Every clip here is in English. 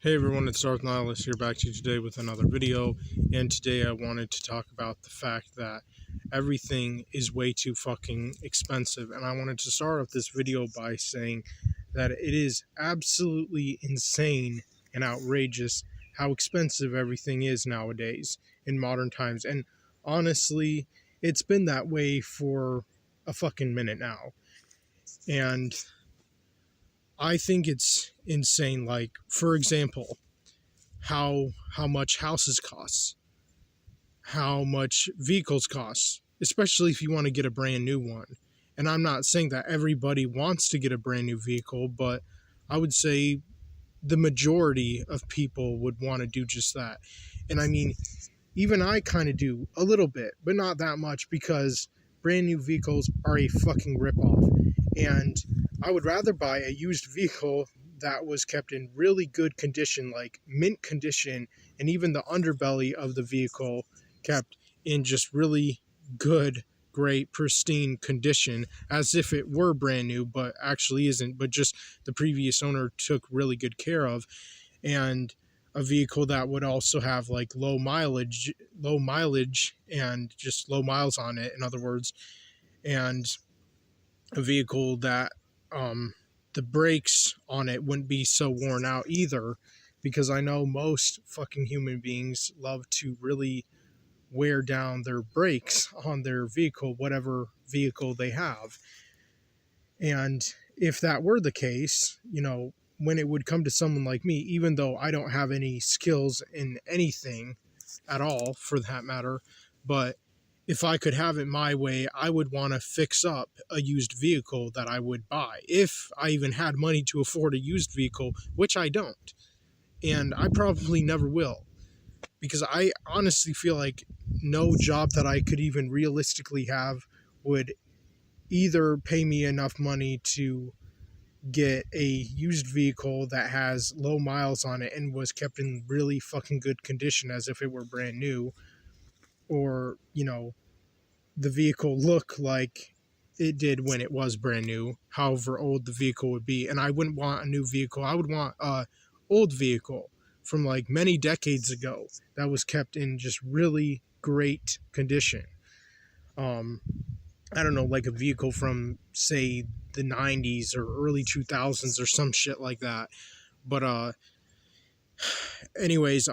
Hey everyone, it's Darth Nihilus here back to you today with another video, and today I wanted to talk about the fact that everything is way too fucking expensive, and I wanted to start off this video by saying that it is absolutely insane and outrageous how expensive everything is nowadays in modern times, and honestly, it's been that way for a fucking minute now, and I think it's insane. Like, for example, how much houses cost, how much vehicles cost, especially if you want to get a brand new one. And I'm not saying that everybody wants to get a brand new vehicle, but I would say the majority of people would want to do just that. And I mean, even I kind of do a little bit, but not that much, because brand new vehicles are a fucking ripoff. And I would rather buy a used vehicle that was kept in really good condition, like mint condition, and even the underbelly of the vehicle kept in just really good, great, pristine condition, as if it were brand new, but actually isn't, but just the previous owner took really good care of. And a vehicle that would also have like low mileage and just low miles on it, in other words, and a vehicle that the brakes on it wouldn't be so worn out either, because I know most fucking human beings love to really wear down their brakes on their vehicle, whatever vehicle they have. And if that were the case, when it would come to someone like me, even though I don't have any skills in anything at all for that matter, but if I could have it my way, I would want to fix up a used vehicle that I would buy, if I even had money to afford a used vehicle, which I don't. And I probably never will, because I honestly feel like no job that I could even realistically have would either pay me enough money to get a used vehicle that has low miles on it and was kept in really fucking good condition as if it were brand new, or, the vehicle look like it did when it was brand new, however old the vehicle would be. And I wouldn't want a new vehicle. I would want a old vehicle from like many decades ago that was kept in just really great condition. I don't know, like a vehicle from, say, the 90s or early 2000s or some shit like that. But anyways,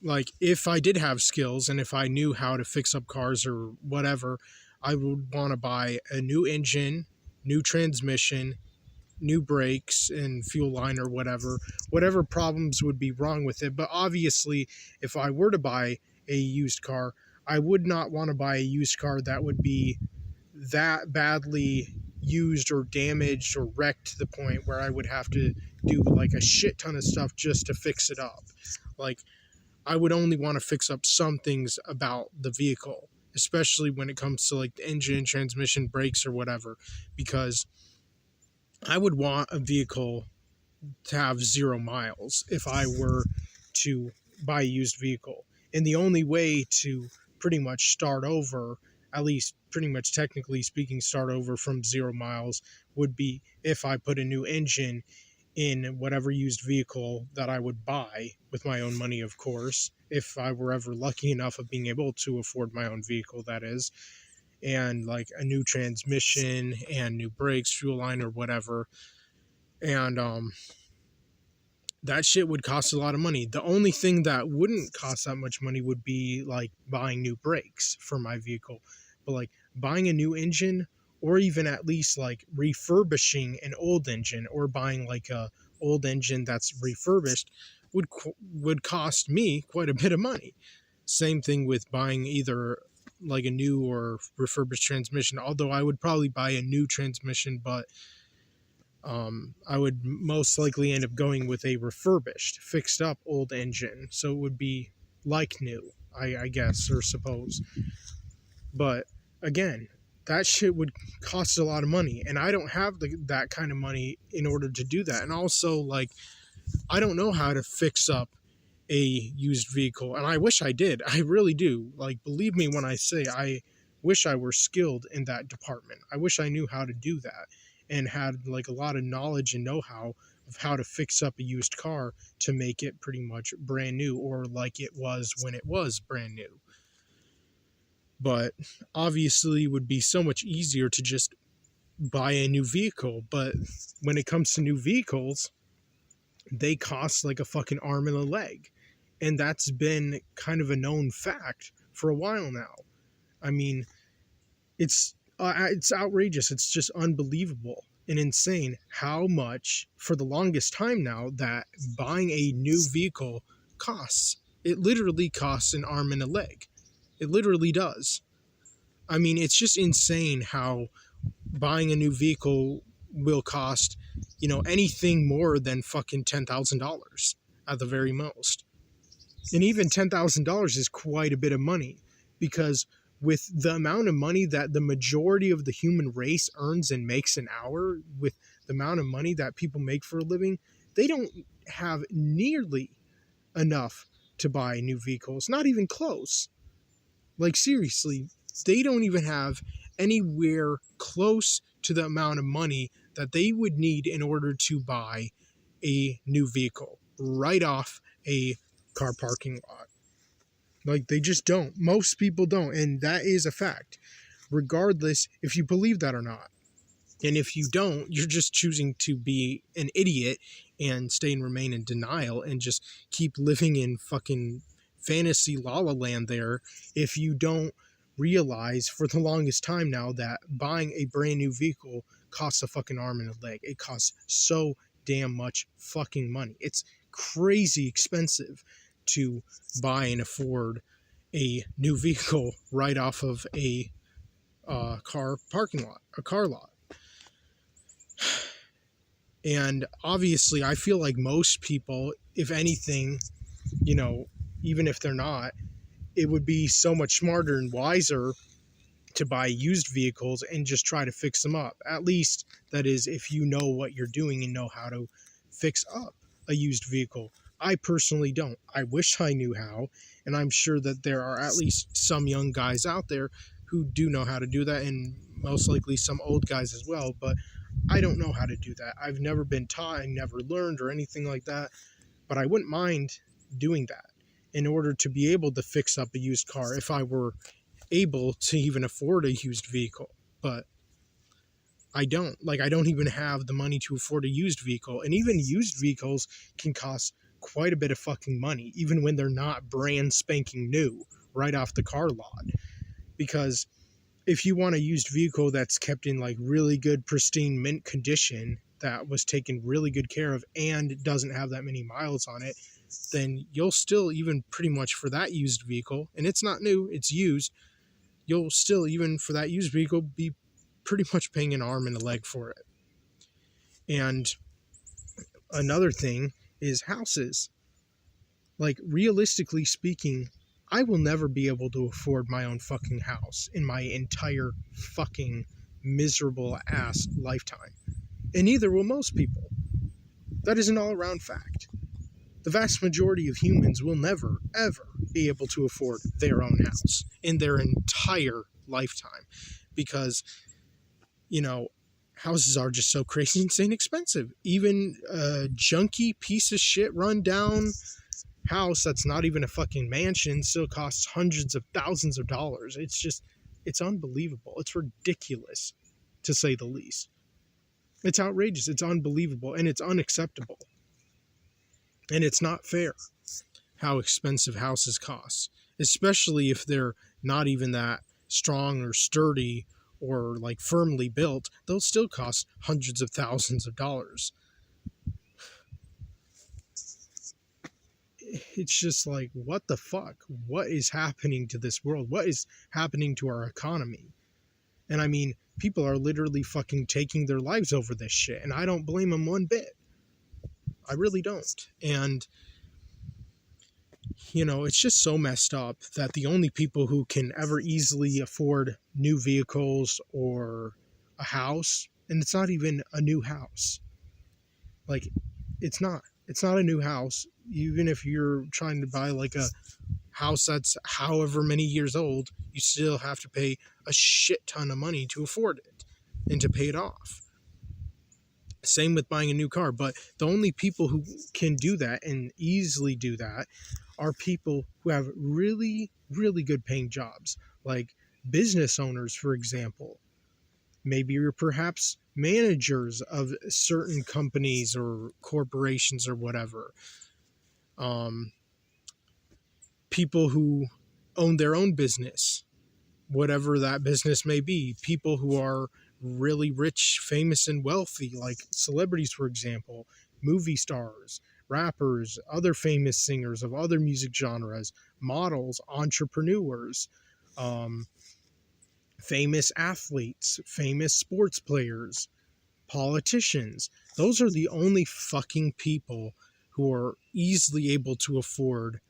like, if I did have skills and if I knew how to fix up cars or whatever, I would want to buy a new engine, new transmission, new brakes and fuel line or whatever problems would be wrong with it. But obviously, if I were to buy a used car, I would not want to buy a used car that would be that badly used or damaged or wrecked to the point where I would have to do like a shit ton of stuff just to fix it up. Like, I would only want to fix up some things about the vehicle, especially when it comes to like the engine, transmission, brakes, or whatever, because I would want a vehicle to have 0 miles if I were to buy a used vehicle. And the only way to pretty much start over, at least pretty much technically speaking, start over from 0 miles, would be if I put a new engine in whatever used vehicle that I would buy with my own money, of course, if I were ever lucky enough of being able to afford my own vehicle, that is, and like a new transmission and new brakes, fuel line, or whatever. And that shit would cost a lot of money. The only thing that wouldn't cost that much money would be like buying new brakes for my vehicle. But like buying a new engine, or even at least like refurbishing an old engine, or buying like a old engine that's refurbished, would cost me quite a bit of money. Same thing with buying either like a new or refurbished transmission, although I would probably buy a new transmission, but I would most likely end up going with a refurbished, fixed up old engine, so it would be like new, I guess, or suppose. But again, that shit would cost a lot of money, and I don't have that kind of money in order to do that. And also, like, I don't know how to fix up a used vehicle, and I wish I did. I really do. Like, believe me when I say I wish I were skilled in that department. I wish I knew how to do that and had like a lot of knowledge and know-how of how to fix up a used car to make it pretty much brand new, or like it was when it was brand new. But obviously it would be so much easier to just buy a new vehicle. But when it comes to new vehicles, they cost like a fucking arm and a leg. And that's been kind of a known fact for a while now. I mean, it's outrageous. It's just unbelievable and insane how much, for the longest time now, that buying a new vehicle costs. It literally costs an arm and a leg. It literally does. I mean, it's just insane how buying a new vehicle will cost, anything more than fucking $10,000 at the very most. And even $10,000 is quite a bit of money, because with the amount of money that the majority of the human race earns and makes an hour, with the amount of money that people make for a living, they don't have nearly enough to buy new vehicles. Not even close. Like, seriously, they don't even have anywhere close to the amount of money that they would need in order to buy a new vehicle right off a car parking lot. Like, they just don't. Most people don't, and that is a fact, regardless if you believe that or not. And if you don't, you're just choosing to be an idiot and stay and remain in denial and just keep living in fucking fantasy la la land there, if you don't realize for the longest time now that buying a brand new vehicle costs a fucking arm and a leg. It costs so damn much fucking money. It's crazy expensive to buy and afford a new vehicle right off of a car parking lot, a car lot. And obviously, I feel like most people, if anything, even if they're not, it would be so much smarter and wiser to buy used vehicles and just try to fix them up. At least, that is, if you know what you're doing and know how to fix up a used vehicle. I personally don't. I wish I knew how, and I'm sure that there are at least some young guys out there who do know how to do that, and most likely some old guys as well, but I don't know how to do that. I've never been taught, I never learned or anything like that, but I wouldn't mind doing that in order to be able to fix up a used car if I were able to even afford a used vehicle. But I don't. Like, I don't even have the money to afford a used vehicle, and even used vehicles can cost quite a bit of fucking money, even when they're not brand spanking new right off the car lot. Because if you want a used vehicle that's kept in like really good pristine mint condition, that was taken really good care of and doesn't have that many miles on it, then you'll still, even pretty much for that used vehicle, and it's not new, it's used, you'll still, even for that used vehicle, be pretty much paying an arm and a leg for it. And another thing is houses. Like, realistically speaking, I will never be able to afford my own fucking house in my entire fucking miserable ass lifetime. And neither will most people. That is an all-around fact. The vast majority of humans will never, ever be able to afford their own house in their entire lifetime. Because, houses are just so crazy insane expensive. Even a junky piece of shit run down house that's not even a fucking mansion still costs hundreds of thousands of dollars. It's unbelievable. It's ridiculous, to say the least. It's outrageous. It's unbelievable, and it's unacceptable. And it's not fair how expensive houses cost, especially if they're not even that strong or sturdy or like firmly built. They'll still cost hundreds of thousands of dollars. It's just like, what the fuck? What is happening to this world? What is happening to our economy? And I mean, people are literally fucking taking their lives over this shit, and I don't blame them one bit. I really don't. And, it's just so messed up that the only people who can ever easily afford new vehicles or a house, and it's not even a new house. Like, it's not a new house. Even if you're trying to buy like a house that's however many years old, you still have to pay a shit ton of money to afford it and to pay it off. Same with buying a new car. But the only people who can do that and easily do that are people who have really, really good paying jobs, like business owners, for example. Maybe you're perhaps managers of certain companies or corporations or whatever. People who own their own business, whatever that business may be. People who are really rich, famous, and wealthy, like celebrities, for example, movie stars, rappers, other famous singers of other music genres, models, entrepreneurs, um, famous athletes, famous sports players, politicians. Those are the only fucking people who are easily able to afford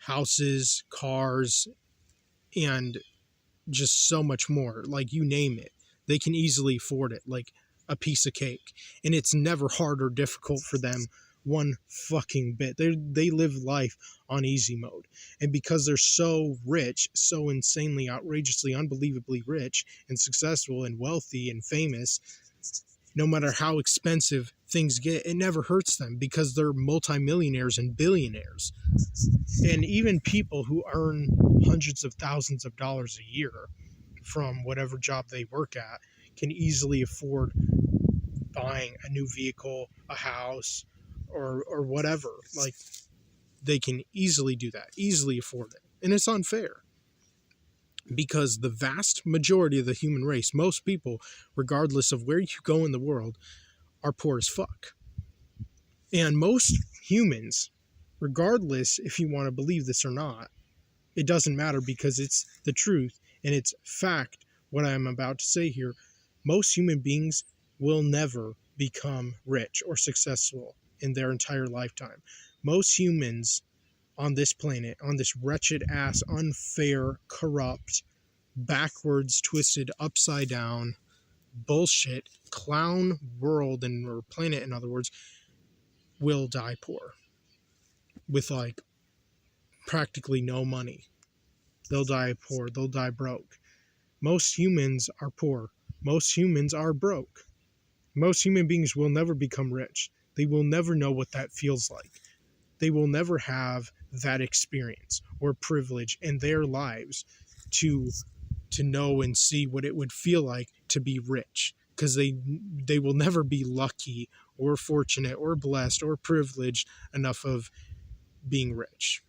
houses, cars, and just so much more. Like, you name it, they can easily afford it, like a piece of cake. And it's never hard or difficult for them one fucking bit. They live life on easy mode. And because they're so rich, so insanely, outrageously, unbelievably rich and successful and wealthy and famous, no matter how expensive things get, it never hurts them because they're multimillionaires and billionaires. And even people who earn hundreds of thousands of dollars a year from whatever job they work at can easily afford buying a new vehicle, a house, or whatever. Like, they can easily do that, easily afford it. And it's unfair because the vast majority of the human race, most people, regardless of where you go in the world, are poor as fuck. And most humans, regardless if you want to believe this or not, it doesn't matter because it's the truth and it's fact what I'm about to say here. Most human beings will never become rich or successful in their entire lifetime. Most humans on this planet, on this wretched ass, unfair, corrupt, backwards, twisted, upside down, bullshit, clown world or planet, in other words, will die poor with like practically no money. They'll die poor. They'll die broke. Most humans are poor. Most humans are broke. Most human beings will never become rich. They will never know what that feels like. They will never have that experience or privilege in their lives to know and see what it would feel like to be rich, because they will never be lucky or fortunate or blessed or privileged enough of being rich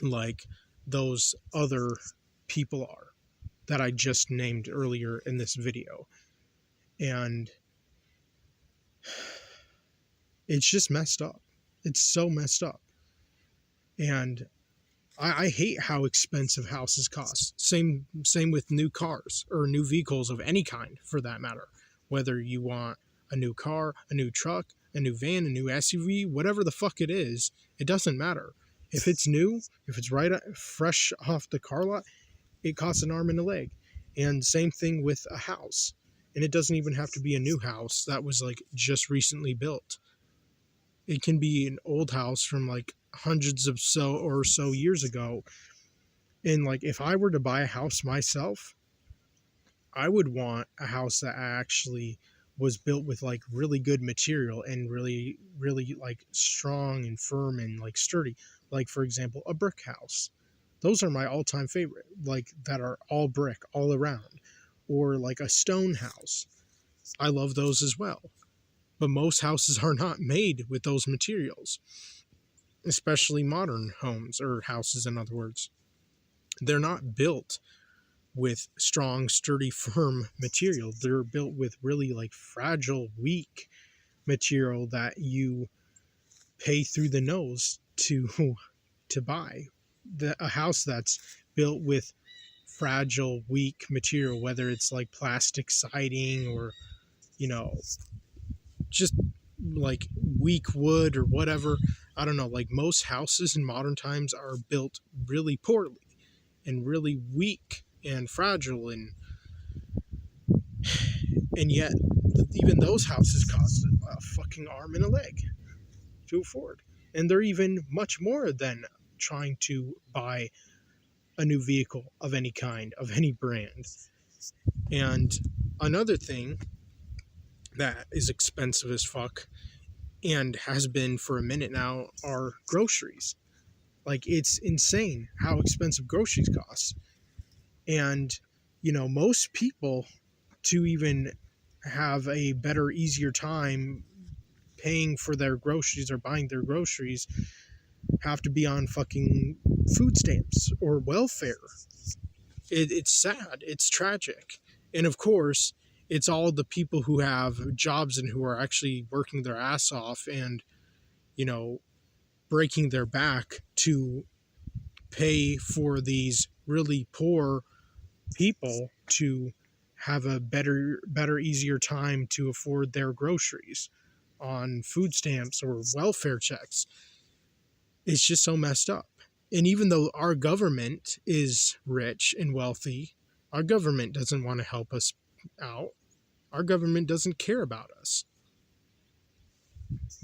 like those other people are that I just named earlier in this video. And it's just messed up. It's so messed up. And I hate how expensive houses cost. Same with new cars or new vehicles of any kind, for that matter. Whether you want a new car, a new truck, a new van, a new SUV, whatever the fuck it is, it doesn't matter. If it's new, if it's fresh off the car lot, it costs an arm and a leg. And same thing with a house. And it doesn't even have to be a new house that was like just recently built. It can be an old house from like hundreds of so years ago. And like, if I were to buy a house myself, I would want a house that actually was built with like really good material and really, really like strong and firm and like sturdy. Like, for example, a brick house. Those are my all-time favorite, like that are all brick all around. Or like a stone house. I love those as well. But most houses are not made with those materials, especially modern homes or houses, in other words. They're not built with strong, sturdy, firm material. They're built with really like fragile, weak material that you pay through the nose to buy. A house that's built with fragile, weak material, whether it's like plastic siding or, you know, just like weak wood or whatever. I don't know, like most houses in modern times are built really poorly and really weak and fragile, and yet even those houses cost a fucking arm and a leg to afford. And they're even much more than trying to buy a new vehicle of any kind, of any brand. And another thing that is expensive as fuck and has been for a minute now are groceries. Like, it's insane how expensive groceries cost. And, most people, to even have a better, easier time paying for their groceries or buying their groceries, have to be on fucking food stamps or welfare. It's sad. It's tragic. And of course, it's all the people who have jobs and who are actually working their ass off and, you know, breaking their back to pay for these really poor people to have a better, easier time to afford their groceries on food stamps or welfare checks. It's just so messed up. And even though our government is rich and wealthy, our government doesn't want to help us out. Our government doesn't care about us.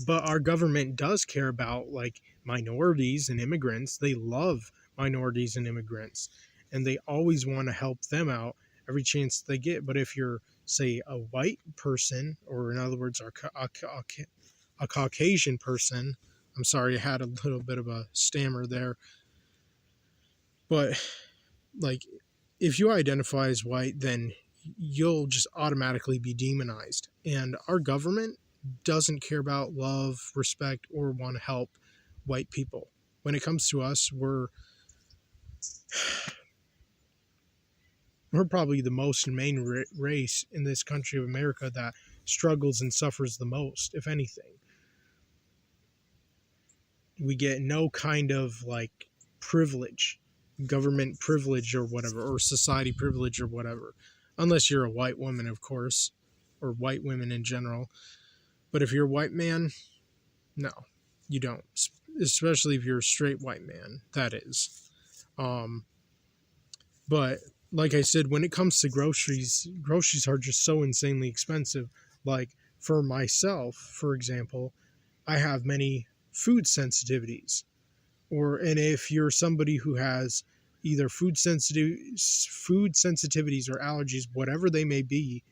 But our government does care about, like, minorities and immigrants. They love minorities and immigrants, and they always want to help them out every chance they get. But if you're, say, a white person, or in other words, a Caucasian person, I'm sorry, I had a little bit of a stammer there, but, like, if you identify as white, then you'll just automatically be demonized. And our government doesn't care about love, respect, or want to help white people. When it comes to us, we're probably the most main race in this country of America that struggles and suffers the most, if anything. We get no kind of, like, privilege, government privilege or whatever, or society privilege or whatever, unless you're a white woman, of course, or white women in general. But if you're a white man, no, you don't. Especially if you're a straight white man, that is. But like I said, when it comes to groceries are just so insanely expensive. Like, for myself, for example, I have many food sensitivities. And if you're somebody who has either food sensitivities or allergies, whatever they may be,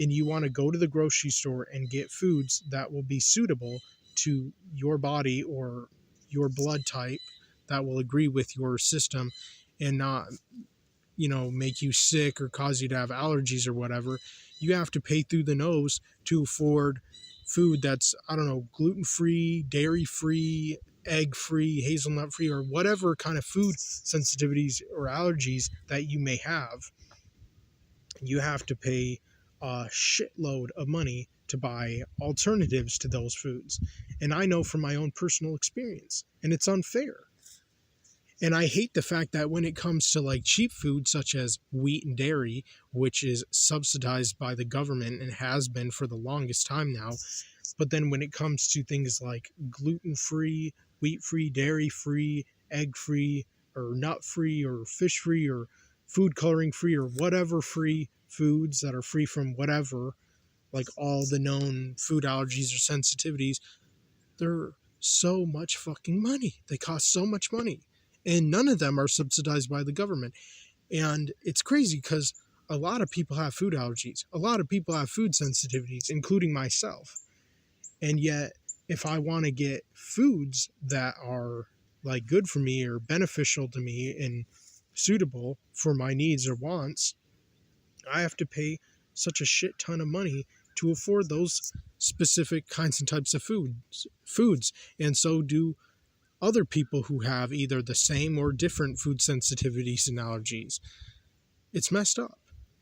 and you want to go to the grocery store and get foods that will be suitable to your body or your blood type, that will agree with your system and not, make you sick or cause you to have allergies or whatever, you have to pay through the nose to afford food that's, I don't know, gluten-free, dairy-free, egg-free, hazelnut-free, or whatever kind of food sensitivities or allergies that you may have. You have to pay a shitload of money to buy alternatives to those foods. And I know from my own personal experience, and it's unfair. And I hate the fact that when it comes to, like, cheap food such as wheat and dairy, which is subsidized by the government and has been for the longest time now, but then when it comes to things like gluten-free, wheat-free, dairy-free, egg-free, or nut-free, or fish-free, or food coloring-free, or whatever free foods that are free from whatever, like all the known food allergies or sensitivities, they're so much fucking money. They cost so much money. And none of them are subsidized by the government. And it's crazy because a lot of people have food allergies. A lot of people have food sensitivities, including myself. And yet, if I want to get foods that are, like, good for me or beneficial to me and suitable for my needs or wants, I have to pay such a shit ton of money to afford those specific kinds and types of foods. And so do other people who have either the same or different food sensitivities and allergies. It's messed up.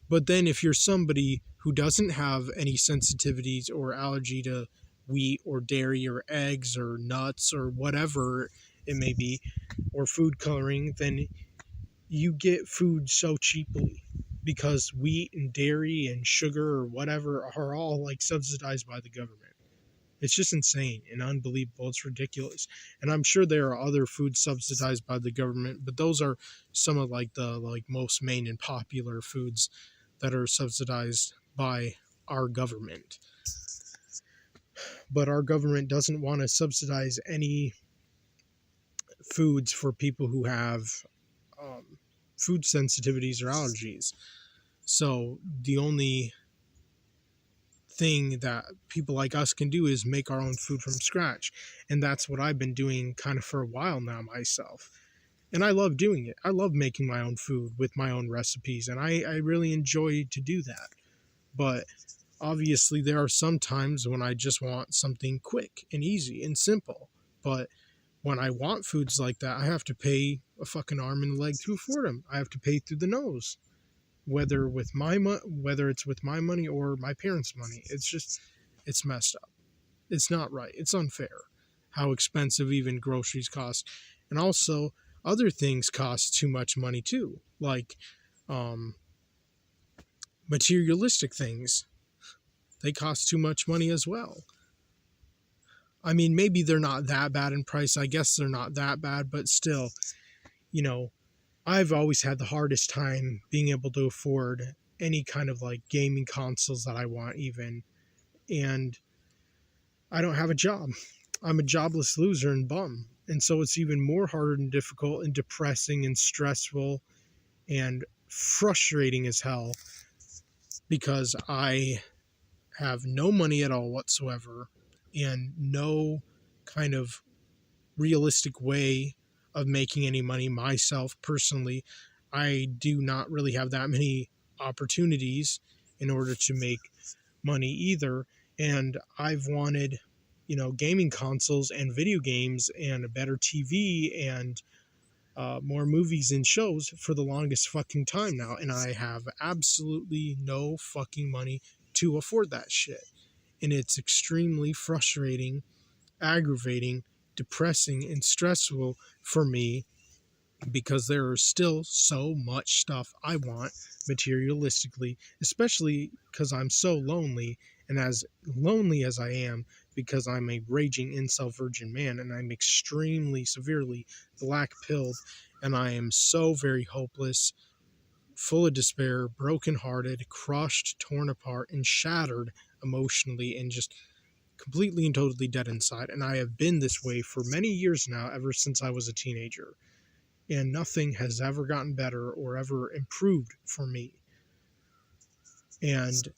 But then if you're somebody who doesn't have any sensitivities or allergy to wheat or dairy or eggs or nuts or whatever it may be, or food coloring, then you get food so cheaply because wheat and dairy and sugar or whatever are all, like, subsidized by the government. It's just insane and unbelievable. It's ridiculous. And I'm sure there are other foods subsidized by the government, but those are some of, like, the, like, most main and popular foods that are subsidized by our government. But our government doesn't want to subsidize any foods for people who have food sensitivities or allergies. So the only thing that people like us can do is make our own food from scratch. And that's what I've been doing kind of for a while now myself. And I love doing it. I love making my own food with my own recipes, and I really enjoy to do that. But obviously, there are some times when I just want something quick and easy and simple. But when I want foods like that, I have to pay a fucking arm and a leg to afford them. I have to pay through the nose, whether it's with my money or my parents' money. It's messed up. It's not right. It's unfair how expensive even groceries cost. And also, other things cost too much money too, like materialistic things. They cost too much money as well. I mean, maybe they're not that bad in price. I guess they're not that bad, but still, I've always had the hardest time being able to afford any kind of like gaming consoles that I want even. And I don't have a job. I'm a jobless loser and bum. And so it's even more hard and difficult and depressing and stressful and frustrating as hell because I have no money at all whatsoever and no kind of realistic way of making any money myself personally. I do not really have that many opportunities in order to make money either. And I've wanted, gaming consoles and video games and a better TV and more movies and shows for the longest fucking time now. And I have absolutely no fucking money to afford that shit. And it's extremely frustrating, aggravating, depressing, and stressful for me because there is still so much stuff I want materialistically, especially because I'm so lonely. And as lonely as I am, because I'm a raging incel virgin man and I'm extremely severely black-pilled and I am so very hopeless, full of despair, brokenhearted, crushed, torn apart, and shattered emotionally and just completely and totally dead inside. And I have been this way for many years now, ever since I was a teenager. And nothing has ever gotten better or ever improved for me. And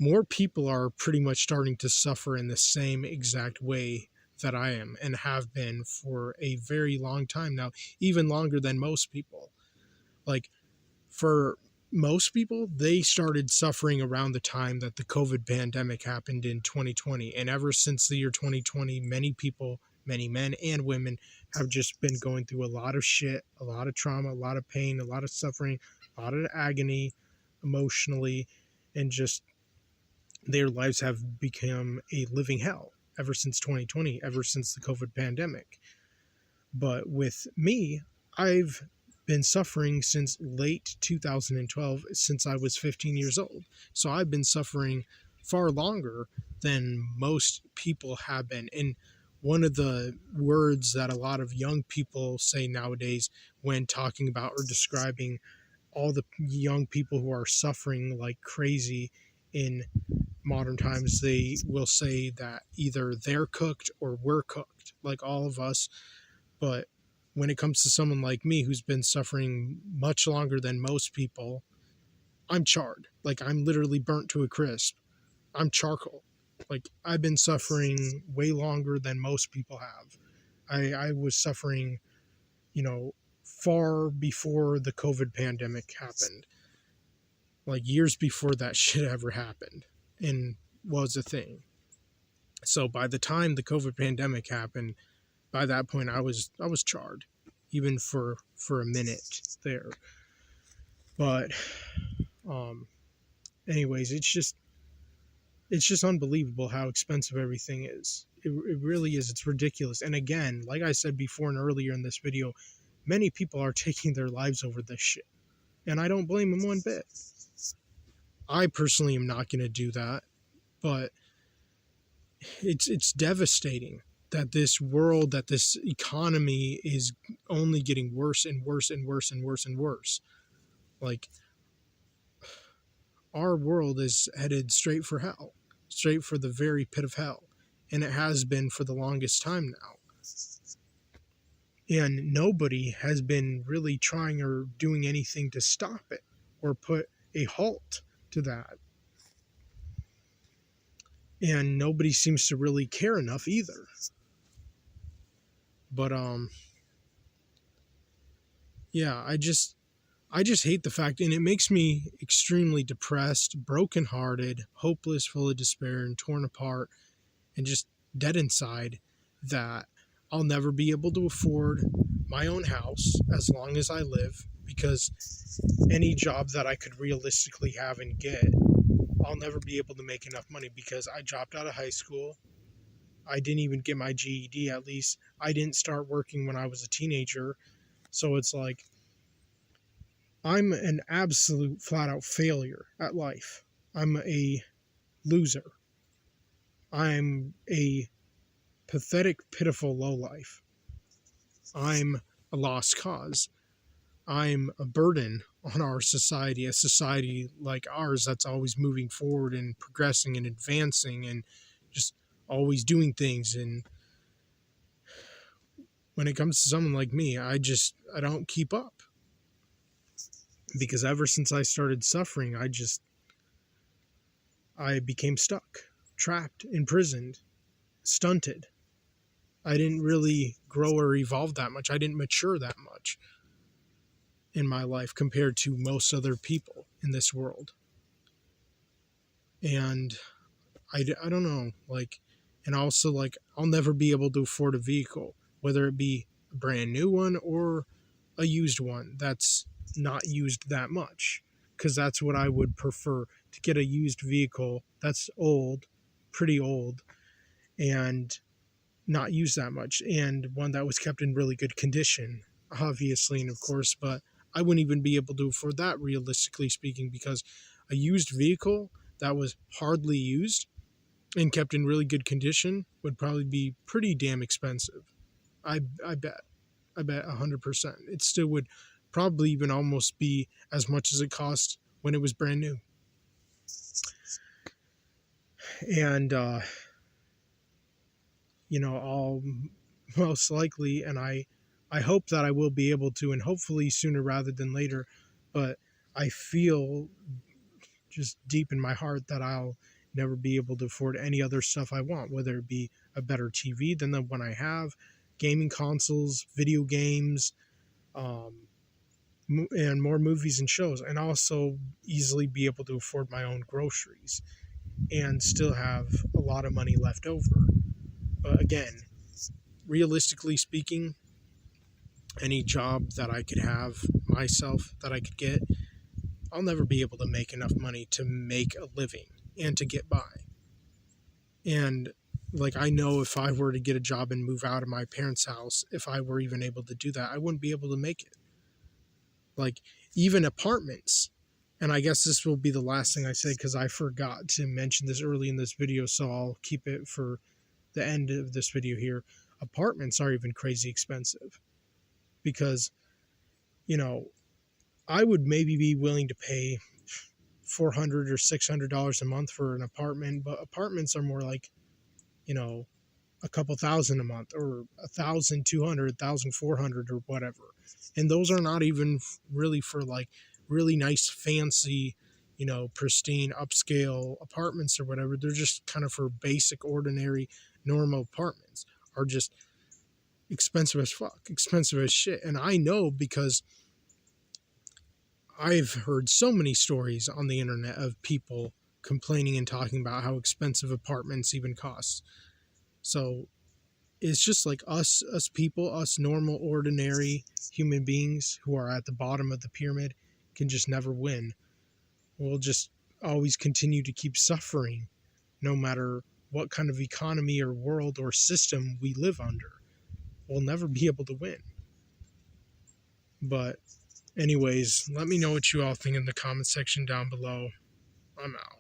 more people are pretty much starting to suffer in the same exact way that I am and have been for a very long time now, even longer than most people. Like, for most people, they started suffering around the time that the COVID pandemic happened in 2020. And ever since the year 2020, many people, many men and women, have just been going through a lot of shit, a lot of trauma, a lot of pain, a lot of suffering, a lot of agony emotionally, and just their lives have become a living hell ever since 2020, ever since the COVID pandemic. But with me, I've been suffering since late 2012, since I was 15 years old. So I've been suffering far longer than most people have been. And one of the words that a lot of young people say nowadays when talking about or describing all the young people who are suffering like crazy in modern times, they will say that either they're cooked or we're cooked, like all of us. But when it comes to someone like me who's been suffering much longer than most people, I'm charred. Like, I'm literally burnt to a crisp. I'm charcoal. Like, I've been suffering way longer than most people have. I was suffering, far before the COVID pandemic happened. Like, years before that shit ever happened and was a thing. So by the time the COVID pandemic happened, by that point I was charred, even for a minute there. But anyways, it's just unbelievable how expensive everything is. It really is. It's ridiculous. And again, like I said before and earlier in this video, many people are taking their lives over this shit. And I don't blame them one bit. I personally am not going to do that. But it's devastating that this world, that this economy is only getting worse and worse and worse and worse and worse. Like, our world is headed straight for hell, straight for the very pit of hell. And it has been for the longest time now. And nobody has been really trying or doing anything to stop it or put a halt to that. and nobody seems to really care enough either. But yeah, I just hate the fact, and it makes me extremely depressed, brokenhearted, hopeless, full of despair, and torn apart, and just dead inside, that I'll never be able to afford my own house as long as I live, because any job that I could realistically have and get, I'll never be able to make enough money, because I dropped out of high school. I didn't even get my GED, at least. I didn't start working when I was a teenager. So it's like, I'm an absolute flat out failure at life. I'm a loser. I'm a pathetic, pitiful lowlife. I'm a lost cause. I'm a burden on our society, a society like ours that's always moving forward and progressing and advancing and just always doing things. And when it comes to someone like me, I don't keep up, because ever since I started suffering, I became stuck, trapped, imprisoned, stunted. I didn't really grow or evolve that much. I didn't mature that much in my life compared to most other people in this world. And I don't know, like, and also, like, I'll never be able to afford a vehicle, whether it be a brand new one or a used one that's not used that much, because that's what I would prefer, to get a used vehicle that's old, pretty old, and not used that much, and one that was kept in really good condition, obviously, and of course, but I wouldn't even be able to afford that, realistically speaking, because a used vehicle that was hardly used and kept in really good condition would probably be pretty damn expensive. I bet 100%. It still would probably even almost be as much as it cost when it was brand new. And I'll most likely, and I hope that I will be able to, and hopefully sooner rather than later, but I feel just deep in my heart that I'll never be able to afford any other stuff I want, whether it be a better TV than the one I have, gaming consoles, video games, and more movies and shows, and also easily be able to afford my own groceries and still have a lot of money left over. But again, realistically speaking, any job that I could have myself, that I could get, I'll never be able to make enough money to make a living and to get by. And like, I know if I were to get a job and move out of my parents' house, if I were even able to do that, I wouldn't be able to make it. Like, even apartments, and I guess this will be the last thing I say, because I forgot to mention this early in this video, so I'll keep it for the end of this video here. Apartments are even crazy expensive, because, I would maybe be willing to pay $400 or $600 a month for an apartment, but apartments are more like, a couple thousand a month, or $1,200, $1,400, or whatever. And those are not even really for like really nice, fancy, pristine, upscale apartments or whatever. They're just kind of for basic, ordinary, normal apartments, are just expensive as fuck, expensive as shit. And I know, because I've heard so many stories on the internet of people complaining and talking about how expensive apartments even cost. So it's just like us people, us normal, ordinary human beings who are at the bottom of the pyramid can just never win. We'll just always continue to keep suffering, no matter what kind of economy or world or system we live under. We'll never be able to win. But anyways, let me know what you all think in the comment section down below. I'm out.